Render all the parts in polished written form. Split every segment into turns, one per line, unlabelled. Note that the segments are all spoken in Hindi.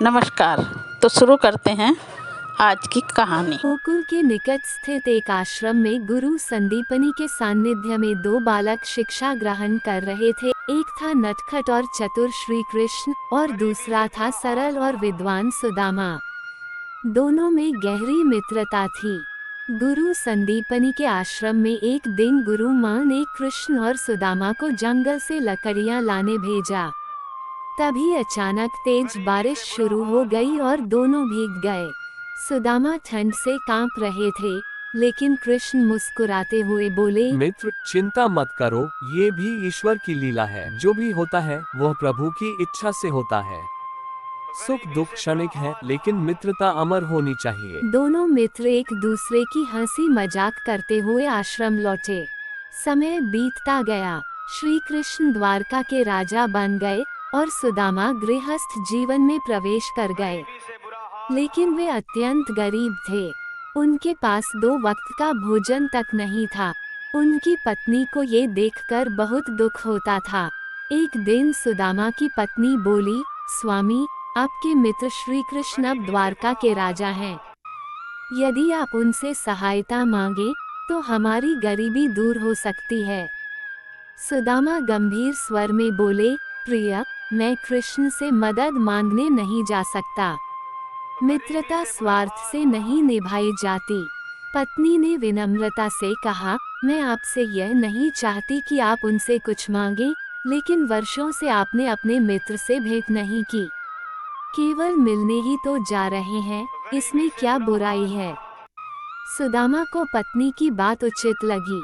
नमस्कार। तो शुरू करते हैं आज की कहानी।
गोकुल के निकट स्थित एक आश्रम में गुरु संदीपनी के सानिध्य में दो बालक शिक्षा ग्रहण कर रहे थे। एक था नटखट और चतुर श्री कृष्ण और दूसरा था सरल और विद्वान सुदामा। दोनों में गहरी मित्रता थी। गुरु संदीपनी के आश्रम में एक दिन गुरु माँ ने कृष्ण और सुदामा को जंगल से लकड़ियाँ लाने भेजा। तभी अचानक तेज बारिश शुरू हो गई और दोनों भीग गए। सुदामा ठंड से कांप रहे थे, लेकिन कृष्ण मुस्कुराते हुए बोले,
मित्र, चिंता मत करो, ये भी ईश्वर की लीला है। जो भी होता है वह प्रभु की इच्छा से होता है। सुख दुख क्षणिक है, लेकिन मित्रता अमर होनी चाहिए।
दोनों मित्र एक दूसरे की हंसी मजाक करते हुए आश्रम लौटे। समय बीतता गया। श्री कृष्ण द्वारका के राजा बन गए और सुदामा गृहस्थ जीवन में प्रवेश कर गए। लेकिन वे अत्यंत गरीब थे। उनके पास 2 वक्त का भोजन तक नहीं था। उनकी पत्नी को ये देखकर बहुत दुख होता था। एक दिन सुदामा की पत्नी बोली, स्वामी, आपके मित्र श्री कृष्ण अब द्वारका के राजा हैं। यदि आप उनसे सहायता मांगे तो हमारी गरीबी दूर हो सकती है। सुदामा गंभीर स्वर में बोले, प्रिय, मैं कृष्ण से मदद मांगने नहीं जा सकता। मित्रता स्वार्थ से नहीं निभाई जाती। पत्नी ने विनम्रता से कहा, मैं आपसे यह नहीं चाहती कि आप उनसे कुछ मांगे, लेकिन वर्षों से आपने अपने मित्र से भेंट नहीं की। केवल मिलने ही तो जा रहे हैं, इसमें क्या बुराई है। सुदामा को पत्नी की बात उचित लगी।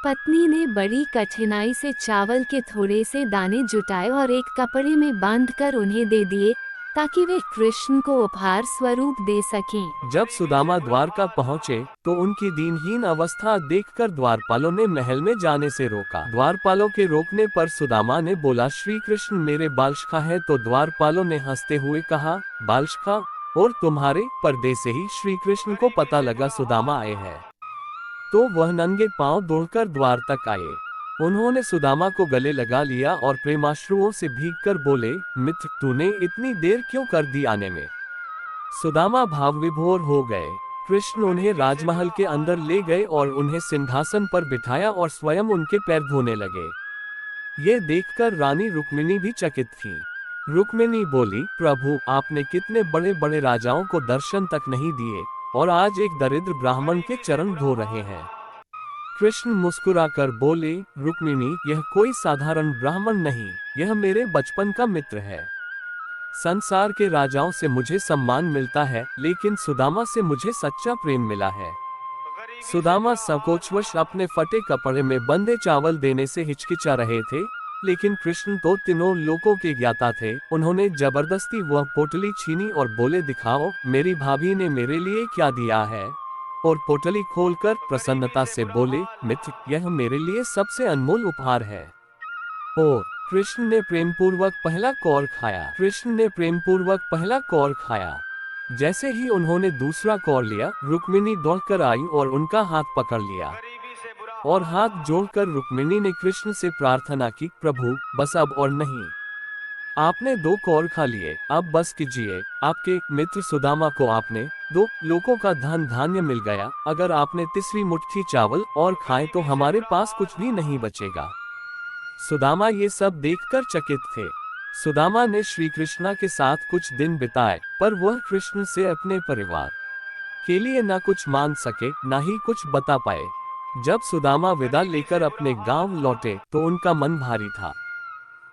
पत्नी ने बड़ी कठिनाई से चावल के थोड़े से दाने जुटाए और एक कपड़े में बांधकर उन्हें दे दिए, ताकि वे कृष्ण को उपहार स्वरूप दे सकें।
जब सुदामा द्वारका पहुँचे तो उनकी दीनहीन अवस्था देखकर द्वारपालों ने महल में जाने से रोका। द्वारपालों के रोकने पर सुदामा ने बोला, श्री कृष्ण मेरे बालशखा है। तो द्वारपालों ने हंसते हुए कहा, बालशखा और तुम्हारे पर्दे से ही श्री कृष्ण को पता लगा सुदामा आए हैं। तो वह नंगे पांव दौड़कर द्वार तक आए। उन्होंने सुदामा को गले लगा लिया और प्रेमाश्रुओं से भीगकर बोले, मित्र, तूने इतनी देर क्यों कर दी आने में। सुदामा भाव विभोर हो गए। कृष्ण उन्हें राजमहल के अंदर ले गए और उन्हें सिंहासन पर बिठाया और स्वयं उनके पैर धोने लगे। ये देखकर रानी रुक्मिणी भी चकित थी। रुक्मिणी बोली, प्रभु, आपने कितने बड़े बड़े राजाओं को दर्शन तक नहीं दिए और आज एक दरिद्र ब्राह्मण के चरण धो रहे हैं। कृष्ण मुस्कुराकर बोले, रुक्मिणी, यह कोई साधारण ब्राह्मण नहीं, यह मेरे बचपन का मित्र है। संसार के राजाओं से मुझे सम्मान मिलता है, लेकिन सुदामा से मुझे सच्चा प्रेम मिला है। सुदामा संकोचवश अपने फटे कपड़े में बंधे चावल देने से हिचकिचा रहे थे, लेकिन कृष्ण तो तीनों लोकों के ज्ञाता थे। उन्होंने जबरदस्ती वह पोटली छीनी और बोले, दिखाओ, मेरी भाभी ने मेरे लिए क्या दिया है। और पोटली खोलकर प्रसन्नता से बोले, मित्र, यह मेरे लिए सबसे अनमोल उपहार है। और कृष्ण ने प्रेमपूर्वक पहला कौर खाया। जैसे ही उन्होंने दूसरा कौर लिया, रुक्मिणी दौड़कर आई और उनका हाथ पकड़ लिया। और हाथ जोड़कर रुक्मिणी ने कृष्ण से प्रार्थना की, प्रभु, बस अब और नहीं। आपने 2 कौर खा लिए, अब बस कीजिए। आपके मित्र सुदामा को आपने 2 लोकों का धन धान्य मिल गया। अगर आपने तीसरी मुट्ठी चावल और खाए तो हमारे पास कुछ भी नहीं बचेगा। सुदामा ये सब देखकर चकित थे। सुदामा ने श्री कृष्णा के साथ कुछ दिन बिताए, पर वह कृष्ण से अपने परिवार के लिए न कुछ मांग सके, न ही कुछ बता पाए। जब सुदामा विदा लेकर अपने गांव लौटे तो उनका मन भारी था।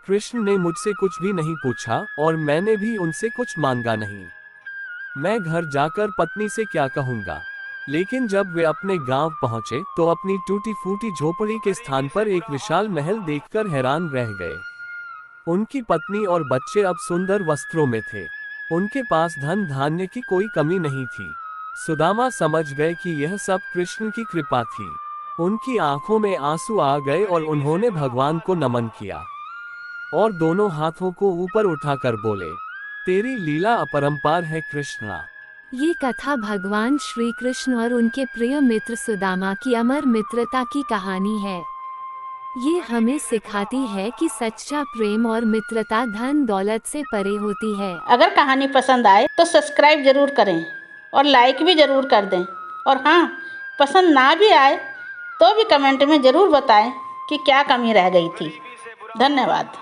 कृष्ण ने मुझसे कुछ भी नहीं पूछा और मैंने भी उनसे कुछ मांगा नहीं। मैं घर जाकर पत्नी से क्या कहूँगा। लेकिन जब वे अपने गांव पहुंचे तो अपनी टूटी फूटी झोपड़ी के स्थान पर एक विशाल महल देखकर हैरान रह गए। उनकी पत्नी और बच्चे अब सुंदर वस्त्रों में थे। उनके पास धन धान्य की कोई कमी नहीं थी। सुदामा समझ गए कि यह सब कृष्ण की कृपा थी। उनकी आंखों में आंसू आ गए और उन्होंने भगवान को नमन किया और दोनों हाथों को ऊपर उठाकर बोले, तेरी लीला अपरंपार है कृष्णा।
ये कथा भगवान श्री कृष्ण और उनके प्रिय मित्र सुदामा की अमर मित्रता की कहानी है। ये हमें सिखाती है कि सच्चा प्रेम और मित्रता धन दौलत से परे होती है।
अगर कहानी पसंद आए तो सब्सक्राइब जरूर करें और लाइक भी जरूर कर दें। और हाँ, पसंद ना भी आए तो भी कमेंट में ज़रूर बताएं कि क्या कमी रह गई थी। धन्यवाद।